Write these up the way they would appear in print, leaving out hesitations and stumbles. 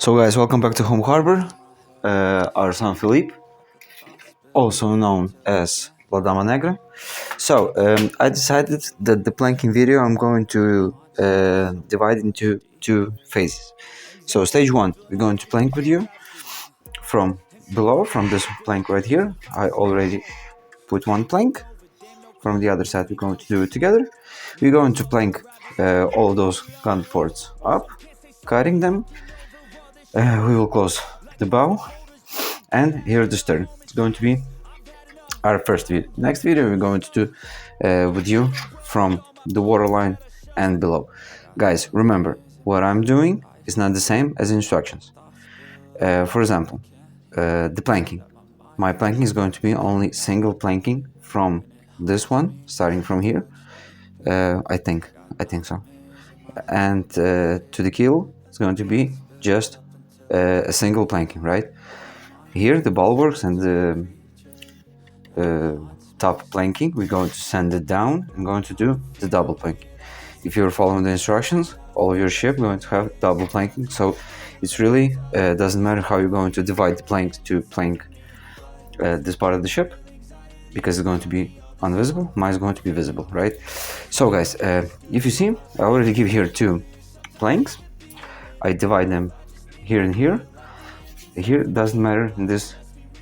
So guys, welcome back to Home Harbor, our sanfelipe, also known as ladamanegra. So I decided that the planking video I'm going to divide into two phases. So stage one, we're going to plank with you from below, from this plank right here. I already put one plank. From the other side, we're going to do it together. We're going to plank all those gun ports up, cutting them. We will close the bow, and here the stern. It's going to be our first video. Next video we're going to do with you from the waterline and below. Guys, remember, what I'm doing is not the same as instructions. For example, the planking. My planking is going to be only single planking from this one, starting from here. I think so. And to the keel, it's going to be just a single planking, right? Here, the bulwarks and the top planking, we're going to send it down and going to do the double planking. If you're following the instructions, all of your ship going to have double planking, so it's really doesn't matter how you're going to divide the planks to plank this part of the ship, because it's going to be invisible. Mine is going to be visible, right? So guys, if you see, I already give here two planks. I divide them here and here. Here doesn't matter in this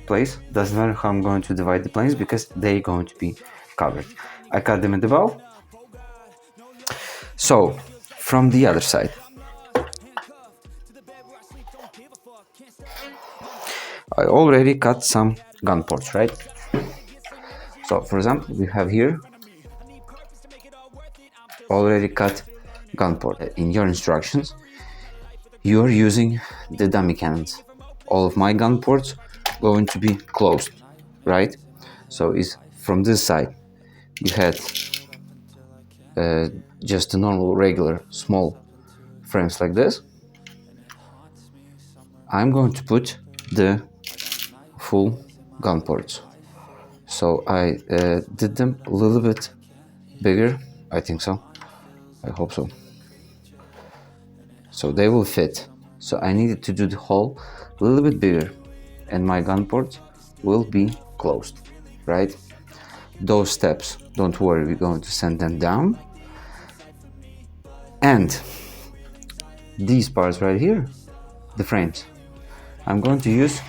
place, doesn't matter how I'm going to divide the planks because they're going to be covered. I cut them in the bow. So from the other side, I already cut some gun ports, right? So for example, we have here already cut gun port. In your instructions, you're using the dummy cannons. All of my gun ports going to be closed, right? So it's from this side you had just a normal regular small frames like this. I'm going to put the full gun ports, so I did them a little bit bigger. I think so, I hope so, so they will fit. So I needed to do the hole a little bit bigger, and my gun ports will be closed, right? Those steps, don't worry, we're going to send them down. And these parts right here, the frames, I'm going to use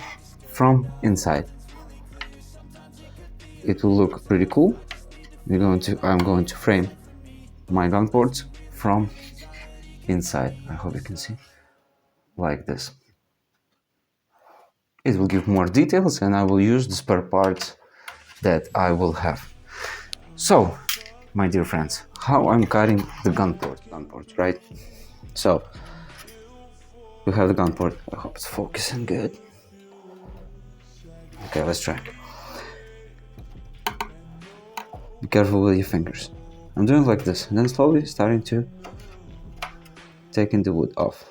from inside. It will look pretty cool. I'm going to frame my gun ports from inside. I hope you can see, like this. It will give more details, and I will use the spare parts that I will have. So, my dear friends, how I'm cutting the gun ports, right? So, we have the gun port. I hope it's focusing good. Okay, let's try. Be careful with your fingers. I'm doing like this, and then slowly starting to taking the wood off.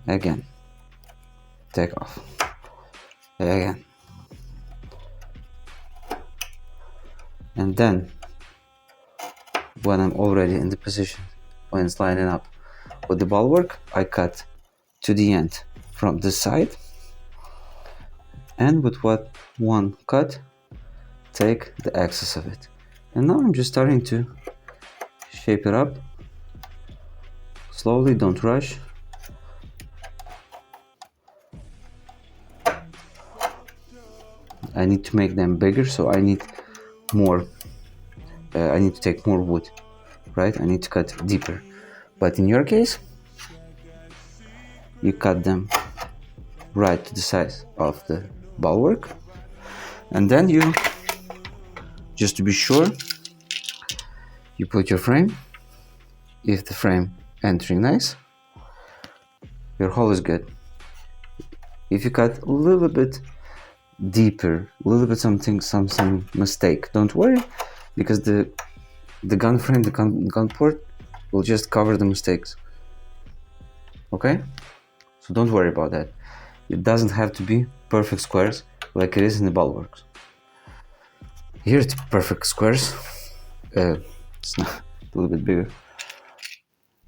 Again. Take off. Again. And then, when I'm already in the position, when it's lining up with the bulwark, I cut to the end from this side, and with what one cut, take the excess of it. And now I'm just starting to shape it up slowly, don't rush. I need to make them bigger, so I need more. I need to take more wood, right? I need to cut deeper. But in your case, you cut them right to the size of the bulwark, and then you, just to be sure, you put your frame. If the frame entering nice, your hole is good. If you cut a little bit deeper, a little bit some mistake, don't worry, because the gun frame, the gun port will just cover the mistakes. Okay, so don't worry about that. It doesn't have to be perfect squares like it is in the bulwarks. Here it's perfect squares. It's not a little bit bigger.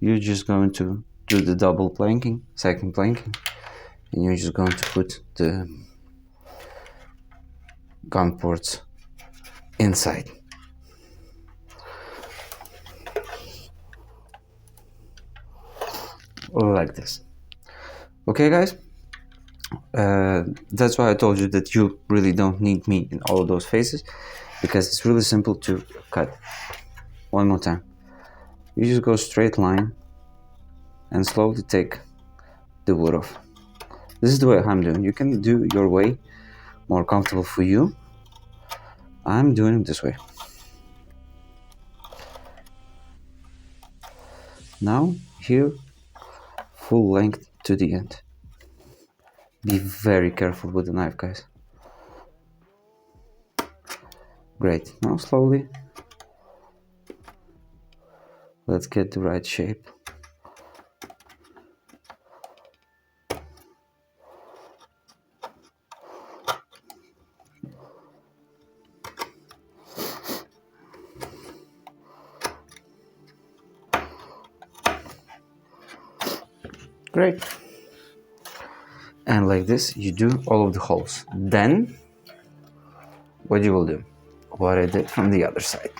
You're just going to do the double planking, second planking, and you're just going to put the gun ports inside. Like this. Okay guys, that's why I told you that you really don't need me in all of those phases, because it's really simple to cut. One more time. You just go straight line and slowly take the wood off. This is the way I'm doing. You can do your way, more comfortable for you. I'm doing it this way. Now here, full length to the end. Be very careful with the knife, guys. Great. Now slowly, let's get the right shape. Great. And like this, you do all of the holes. Then, what you will do? What I did from the other side.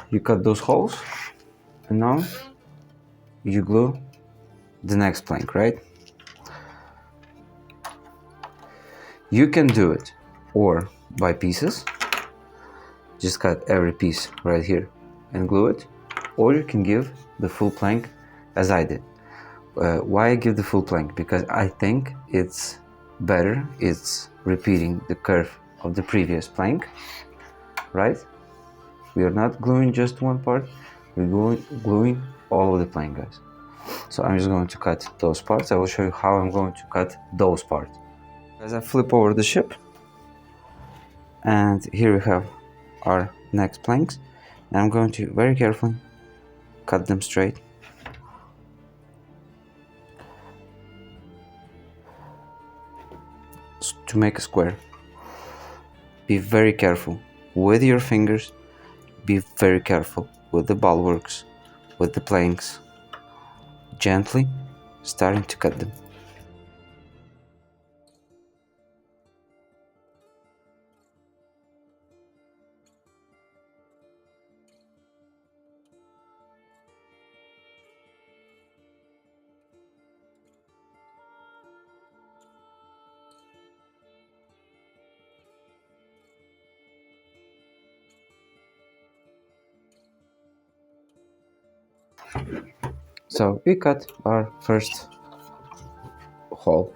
You cut those holes, and now you glue the next plank, right? You can do it or by pieces, just cut every piece right here and glue it, or you can give the full plank as I did. Why I give the full plank? Because I think it's better, it's repeating the curve of the previous plank, right? We are not gluing just one part, we're gluing all of the plank, guys. So I'm just going to cut those parts. I will show you how I'm going to cut those parts. As I flip over the ship, and here we have our next planks, and I'm going to very carefully cut them straight. To make a square. Be very careful with your fingers, be very careful with the bulwarks, with the planks, gently starting to cut them. So we cut our first hole.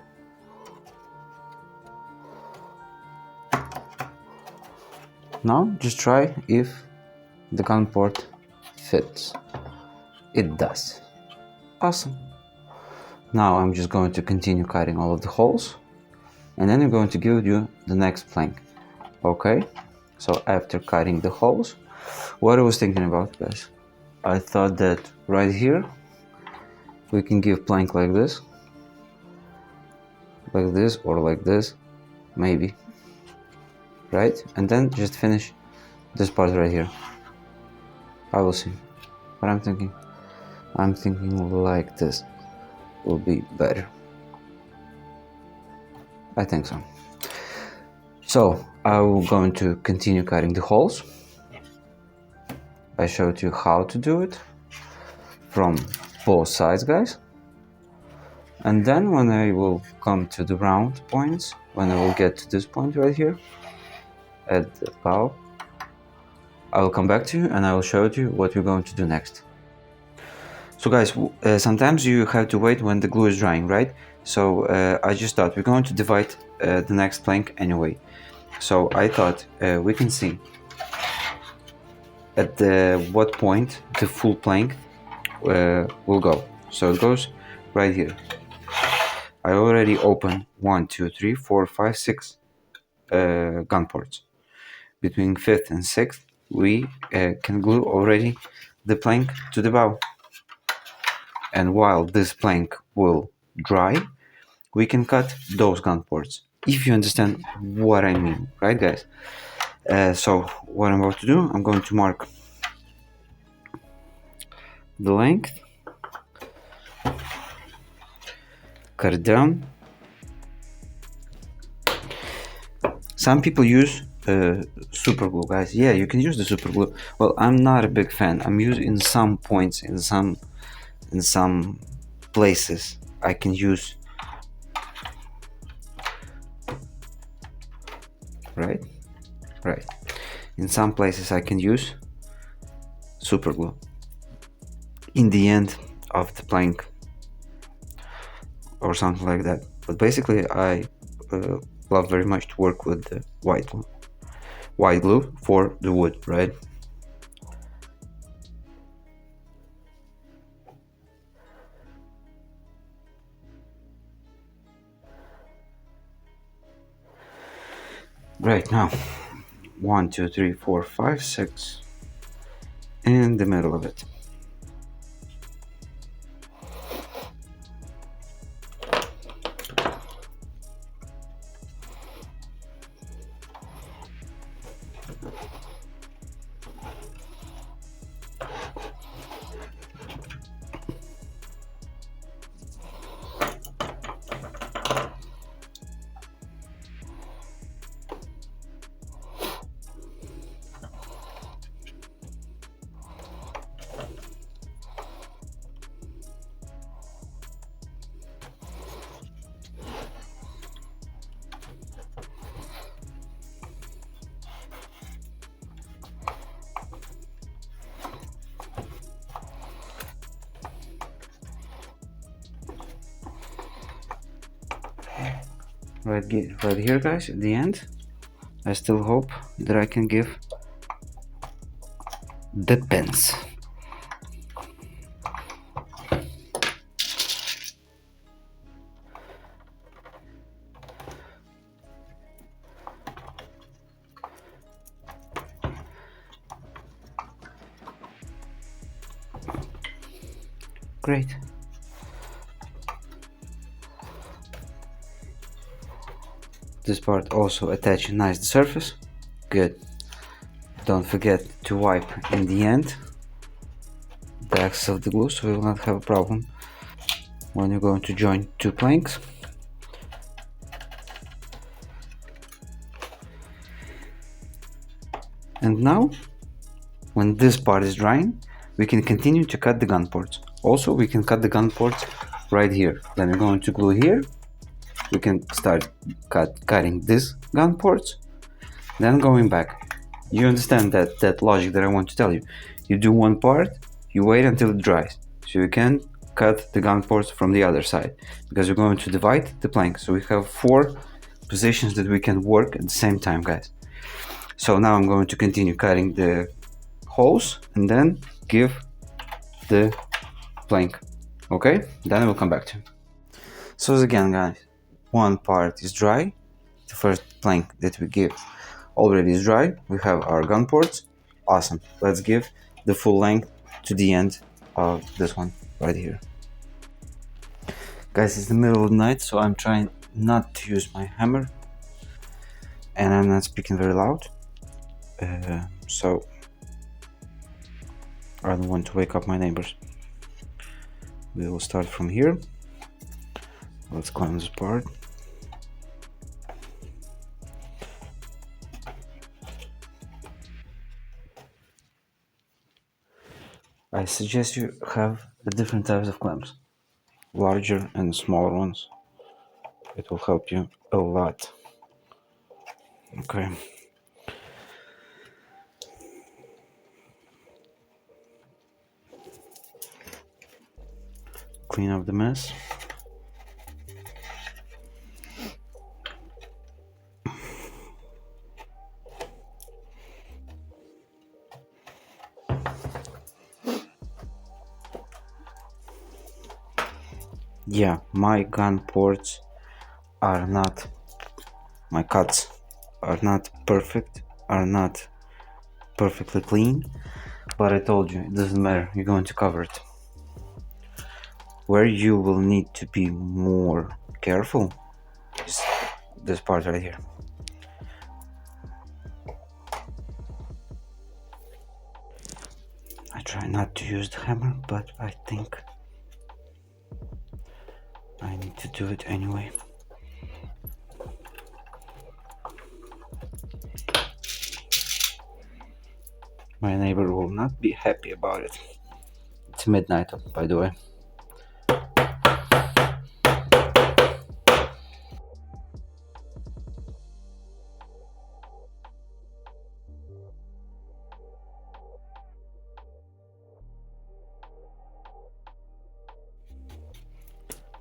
Now just try if the gun port fits. It does. Awesome. Now I'm just going to continue cutting all of the holes, and then I'm going to give you the next plank. Okay, so after cutting the holes, what I was thinking about, guys, I thought that right here we can give plank like this or like this, maybe, right? And then just finish this part right here. I will see. But I'm thinking like this will be better. I think so. So I'm going to continue cutting the holes. I showed you how to do it from both sides, guys. And then when I will come to the round points, when I will get to this point right here at the bow, I will come back to you and I will show you what we're going to do next. So guys, sometimes you have to wait when the glue is drying, right? So I just thought we're going to divide the next plank anyway. So I thought we can see at what point the full plank will go. So it goes right here. I already opened 1, 2, 3, 4, 5, 6 gun ports. Between 5th and 6th, we can glue already the plank to the bow. And while this plank will dry, we can cut those gun ports. If you understand what I mean, right, guys? So what I'm about to do, I'm going to mark the length cut it down. Some people use super glue, guys. Yeah, you can use the super glue. Well, I'm not a big fan. I'm using in some points, in some places I can use, right. In some places I can use super glue in the end of the plank or something like that, but basically I love very much to work with the white glue for the wood, right. Right, now 1 2 3 4 5 6 in the middle of it. Right here, guys, at the end I still hope that I can give the pins. Great. This part also attach nice the surface. Good. Don't forget to wipe in the end the excess of the glue, so you will not have a problem when you're going to join two planks. And now, when this part is drying, we can continue to cut the gun ports. Also, we can cut the gun ports right here. Then we're going to glue here. We can start cutting this gun ports, then going back. You understand that logic that I want to tell you. You do one part, you wait until it dries, so you can cut the gun ports from the other side, because we're going to divide the plank. So we have 4 positions that we can work at the same time, guys. So now I'm going to continue cutting the holes and then give the plank. Okay, then I will come back to you. So again, guys, one part is dry. The first plank that we give already is dry. We have our gun ports. Awesome. Let's give the full length to the end of this one right here. Guys, it's the middle of the night, so I'm trying not to use my hammer and I'm not speaking very loud, so I don't want to wake up my neighbors. We will start from here. Let's climb this part. I suggest you have the different types of clamps, larger and smaller ones. It will help you a lot. Okay. Clean up the mess. Yeah, my gun ports are not, my cuts are not perfect, are not perfectly clean, but I told you, it doesn't matter, you're going to cover it. Where you will need to be more careful is this part right here. I try not to use the hammer, but I think I need to do it anyway. My neighbor will not be happy about it. It's midnight, by the way.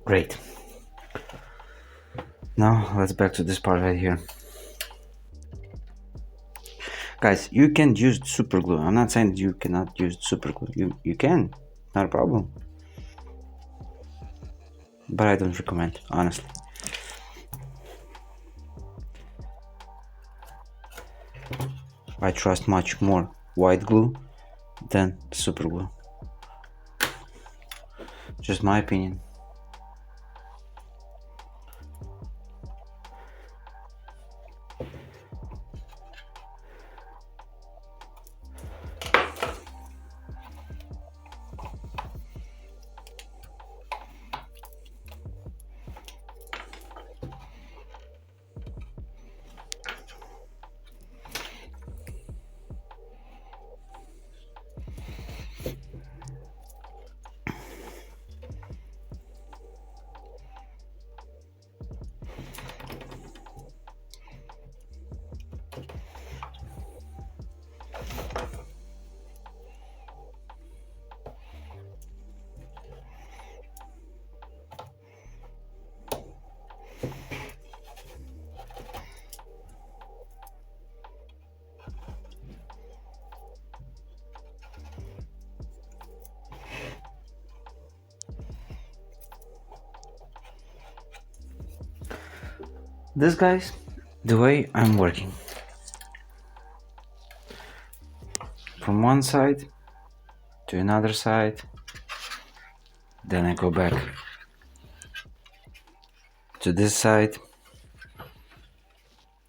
Great. Now let's back to this part right here. Guys, you can use super glue. I'm not saying you cannot use super glue. You can, not a problem. But I don't recommend, honestly. I trust much more white glue than super glue. Just my opinion. This, guys, the way I'm working. From one side to another side, then I go back to this side.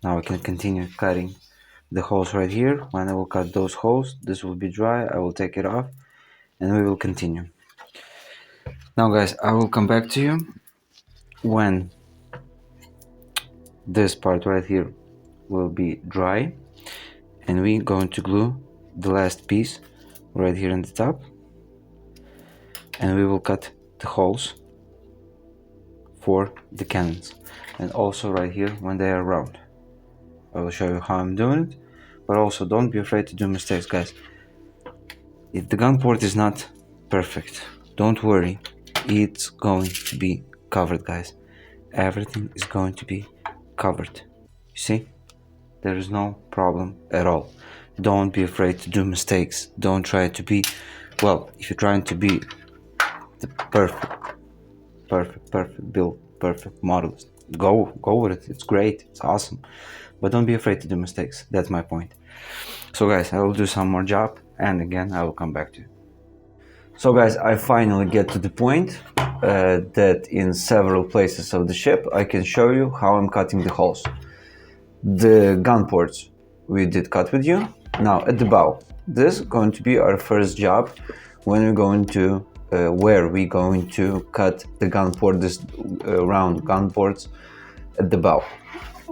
Now I can continue cutting the holes right here. When I will cut those holes, this will be dry. I will take it off and we will continue. Now, guys, I will come back to you when this part right here will be dry, and we're going to glue the last piece right here in the top, and we will cut the holes for the cannons, and also right here when they are round. I will show you how I'm doing it, but also don't be afraid to do mistakes, guys. If the gun port is not perfect, don't worry, it's going to be covered, guys. Everything is going to be covered. You see, there is no problem at all. Don't be afraid to do mistakes. Don't try to be, well, if you're trying to be the perfect build, perfect modelist, go with it. It's great, it's awesome, but don't be afraid to do mistakes. That's my point. So, guys, I will do some more job, and again I will come back to you. So, guys, I finally get to the point that in several places of the ship I can show you how I'm cutting the holes. The gun ports we did cut with you. Now at the bow, this is going to be our first job when we're going to where we're going to cut the gun port, this round gun ports at the bow.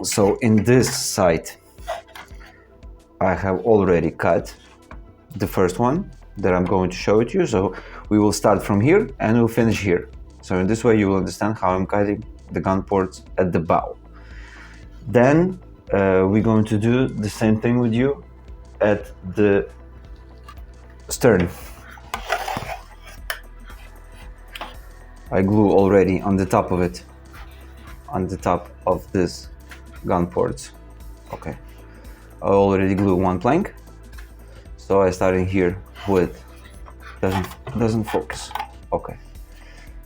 So in this side I have already cut the first one that I'm going to show it to you. So we will start from here and we'll finish here. So in this way you will understand how I'm cutting the gun ports at the bow. Then we're going to do the same thing with you at the stern. I glue already on the top of it, on the top of this gun ports. Okay, I already glue one plank, so I started here with doesn't focus. Okay,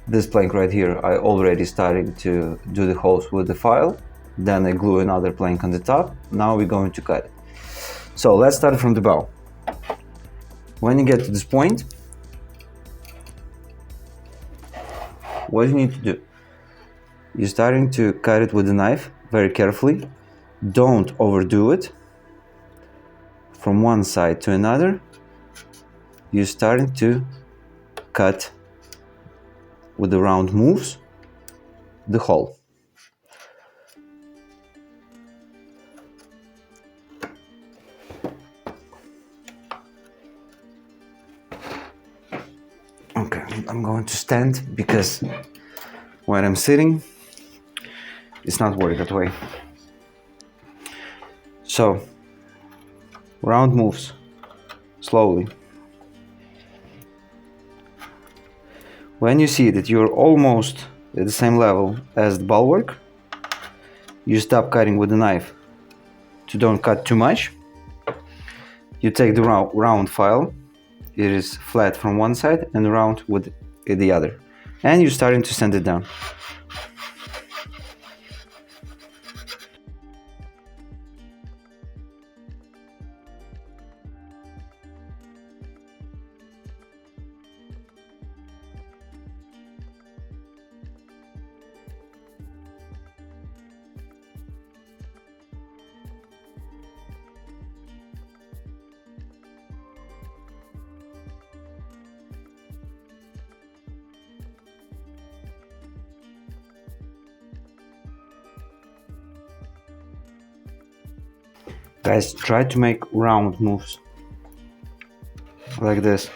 this plank right here I already started to do the holes with the file. Then I glue another plank on the top. Now we're going to cut it. So let's start from the bow. When you get to this point, what you need to do, you're starting to cut it with a knife very carefully. Don't overdo it. From one side to another, you're starting to cut with the round moves, the hole. Okay, I'm going to stand because when I'm sitting, it's not working that way. So, round moves slowly. When you see that you're almost at the same level as the bulwark, you stop cutting with the knife. To don't cut too much, you take the round file. It is flat from one side and round with the other, and you're starting to sand it down. Guys, try to make round moves like this.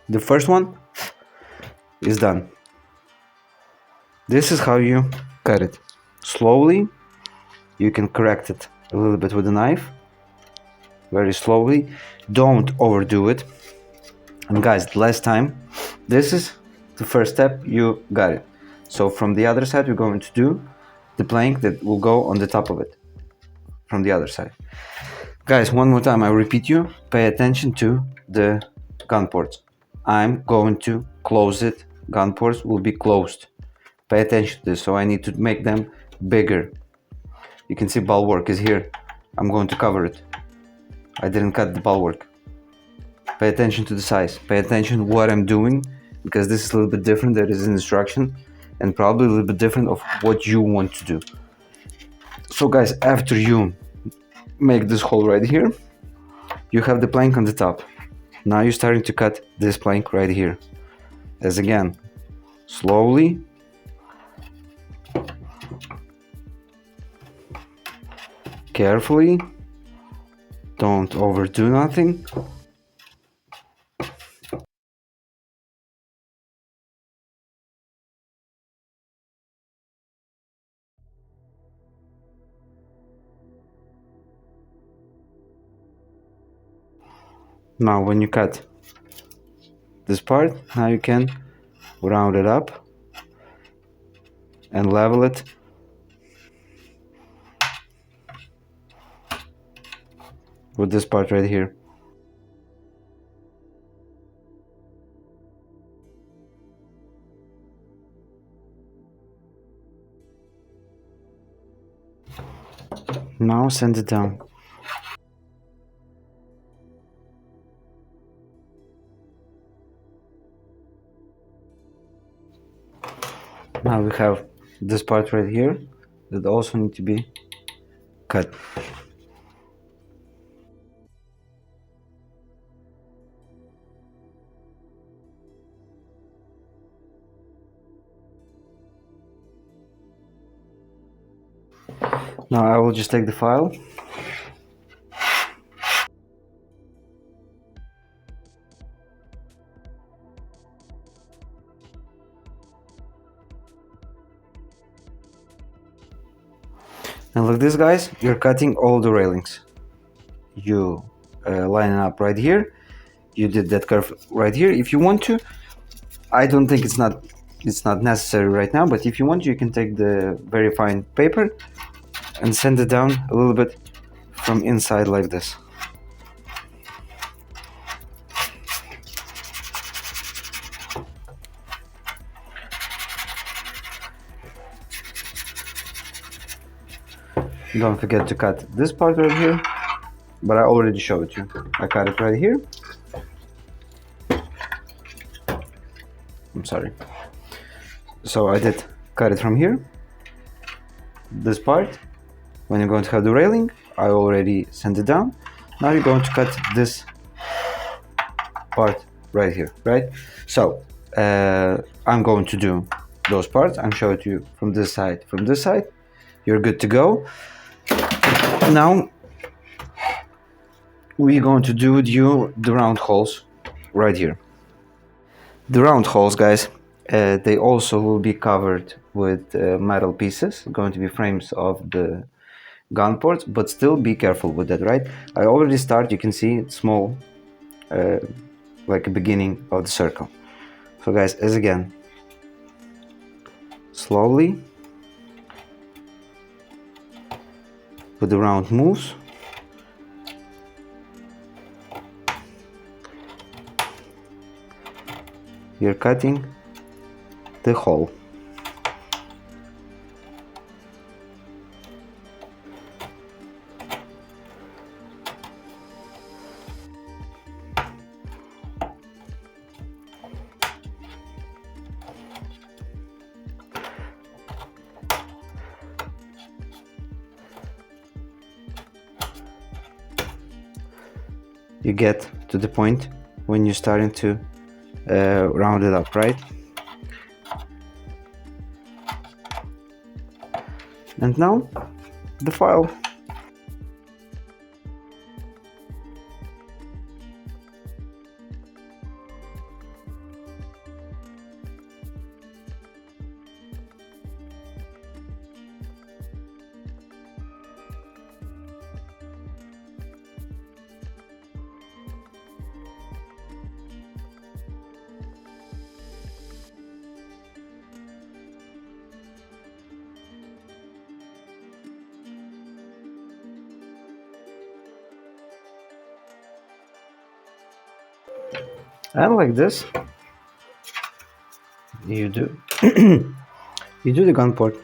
The first one is done. This is how you cut it. Slowly, you can correct it a little bit with a knife. Very slowly. Don't overdo it. And guys, the last time, this is the first step, you got it. So from the other side, we're going to do the plank that will go on the top of it. From the other side. Guys, one more time, I repeat you, pay attention to the gun ports. I'm going to close it. Gun ports will be closed. Pay attention to this, so I need to make them bigger. You can see bulwark is here. I'm going to cover it. I didn't cut the bulwark. Pay attention to the size. Pay attention to what I'm doing, because this is a little bit different. There is an instruction and probably a little bit different of what you want to do. So guys, after you make this hole right here, you have the plank on the top. Now you're starting to cut this plank right here. As again, slowly. Carefully. Don't overdo nothing. Now when you cut this part, now you can round it up and level it with this part right here. Now sand it down. Now we have this part right here that also need to be cut. Now I will just take the file . And like this, guys, you're cutting all the railings. You line it up right here. You did that curve right here. If you want to, I don't think it's not necessary right now, but if you want, you can take the very fine paper and sand it down a little bit from inside like this. Don't forget to cut this part right here, but I already showed you. I cut it right here. I'm sorry. So I did cut it from here, this part, when you're going to have the railing, I already sent it down. Now you're going to cut this part right here, right? So I'm going to do those parts. I'm showing you from this side, from this side. You're good to go. Now we're going to do the round holes right here. The round holes, guys, they also will be covered with metal pieces, going to be frames of the gun ports, but still be careful with that, right? I already start, you can see it's small, like a beginning of the circle. So guys, as again, slowly with the round moves, you're cutting the hole. You get to the point when you're starting to round it up, right? And now the file. And like this, you do you do the gun port.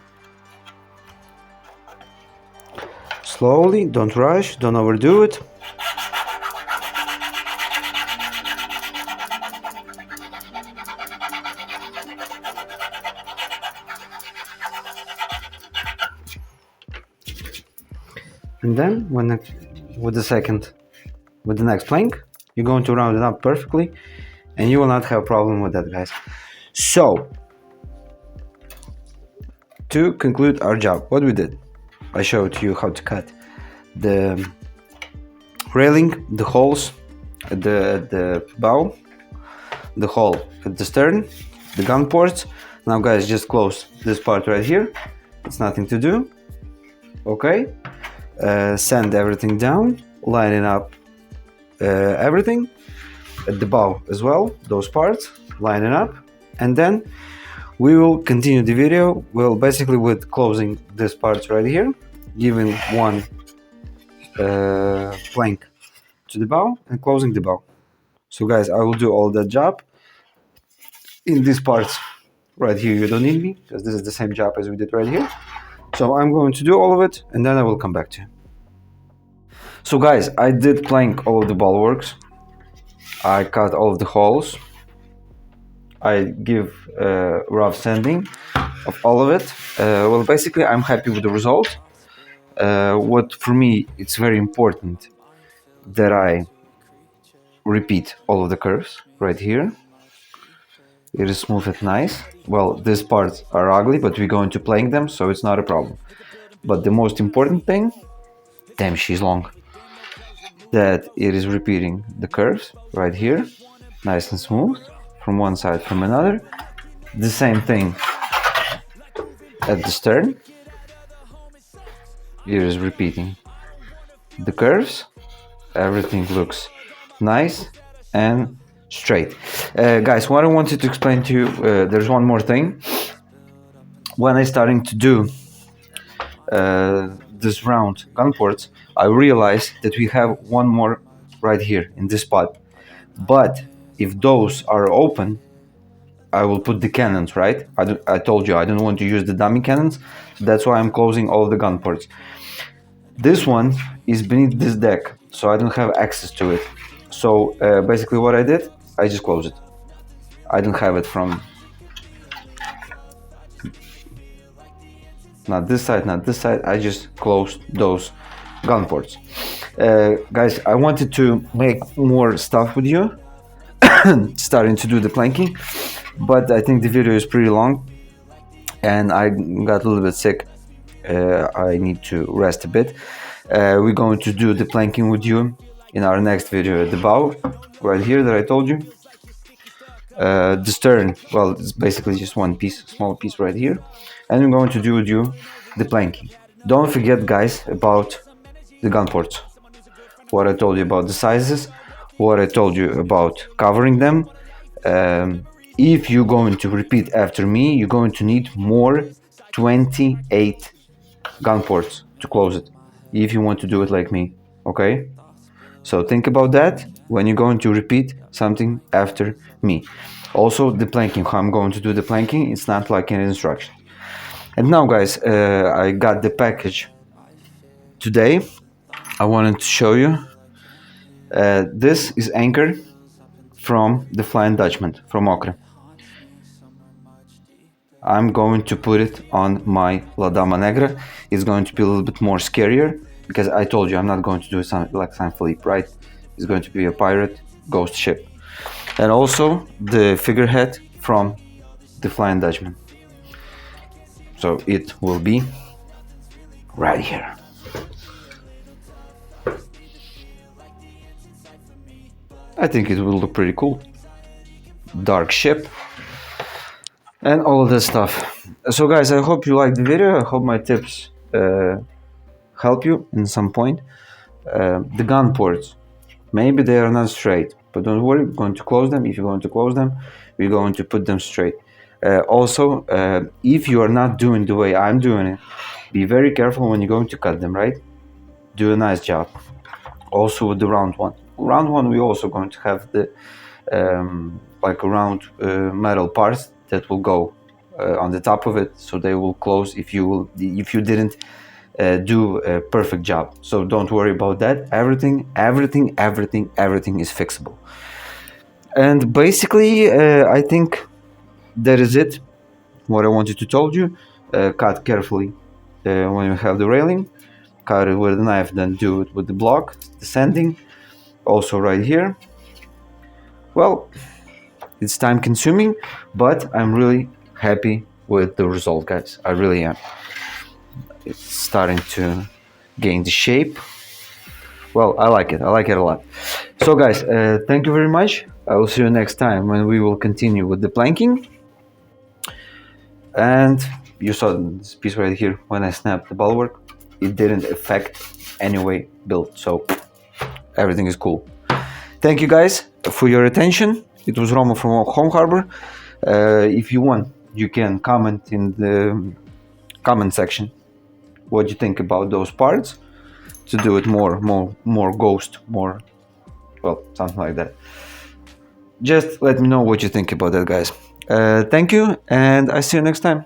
Slowly, don't rush, don't overdo it. And then with the next plank, you're going to round it up perfectly, and you will not have a problem with that, guys. So, to conclude our job, what we did, I showed you how to cut the railing, the holes at the bow, the hole at the stern, the gun ports. Now, guys, just close this part right here. It's nothing to do. Okay. Sand everything down, line it up, everything at the bow as well, those parts, line it up, and then we will continue the video, well, basically with closing this part right here, giving one plank to the bow and closing the bow. So guys, I will do all that job. In these parts right here, you don't need me, because this is the same job as we did right here. So I'm going to do all of it, and then I will come back to you. So guys, I did plank all of the bulwarks. I cut all of the holes. I give rough sanding of all of it. Well, basically, I'm happy with the result. What for me, it's very important that I repeat all of the curves right here. It is smooth and nice. Well, these parts are ugly, but we're going to plank them, so it's not a problem. But the most important thing, damn, she's long, that it is repeating the curves right here, nice and smooth, from one side from another. The same thing at the stern. It is repeating the curves. Everything looks nice and straight. Guys, what I wanted to explain to you, there's one more thing. When I starting to do this round gun ports, I realized that we have one more right here in this spot. But if those are open, I will put the cannons, right? I told you I don't want to use the dummy cannons, so that's why I'm closing all of the gun ports. This one is beneath this deck, so I don't have access to it. So basically what I did, I just closed it. I don't have it from not this side, not this side. I just closed those gun ports. Guys, I wanted to make more stuff with you, starting to do the planking, but I think the video is pretty long and I got a little bit sick. I need to rest a bit. We're going to do the planking with you in our next video. The bow right here that I told you, the stern, well, it's basically just one piece, small piece right here, and I'm going to do with you the planking. Don't forget, guys, about the gun ports, what I told you about the sizes, what I told you about covering them. If you're going to repeat after me, you're going to need more 28 gun ports to close it, if you want to do it like me, okay? So think about that when you're going to repeat something after me. Also, the planking, how I'm going to do the planking, it's not like an instruction. And now, guys, I got the package today. I wanted to show you. This is anchor from the Flying Dutchman from Occre. I'm going to put it on my ladamanegra. It's going to be a little bit more scarier because I told you I'm not going to do something like Sanfelipe, right? It's going to be a pirate ghost ship. And also the figurehead from the Flying Dutchman. So it will be right here. I think it will look pretty cool. Dark ship and all of this stuff. So guys, I hope you liked the video. I hope my tips help you in some point. The gun ports, maybe they are not straight, but don't worry, we're going to close them. If you're going to close them, we're going to put them straight. Also, if you are not doing the way I'm doing it, be very careful when you're going to cut them, right? Do a nice job. Also with the round one. Round one, we're also going to have the like round metal parts that will go on the top of it, so they will close if you didn't do a perfect job. So don't worry about that. Everything is fixable. And basically, I think that is it. What I wanted to tell you. Cut carefully when you have the railing. Cut it with a knife, then do it with the block, the sanding. Also right here. Well, it's time consuming, but I'm really happy with the result, guys. I really am. It's starting to gain the shape. Well, I like it a lot. So guys, thank you very much. I will see you next time when we will continue with the planking. And you saw this piece right here, when I snapped the bulwark, it didn't affect any way built, so everything is cool. Thank you guys for your attention. It was Romo from Home Harbor. If you want, you can comment in the comment section what you think about those parts, to do it more ghost, more, well, something like that. Just let me know what you think about that, guys. Thank you, and I see you next time.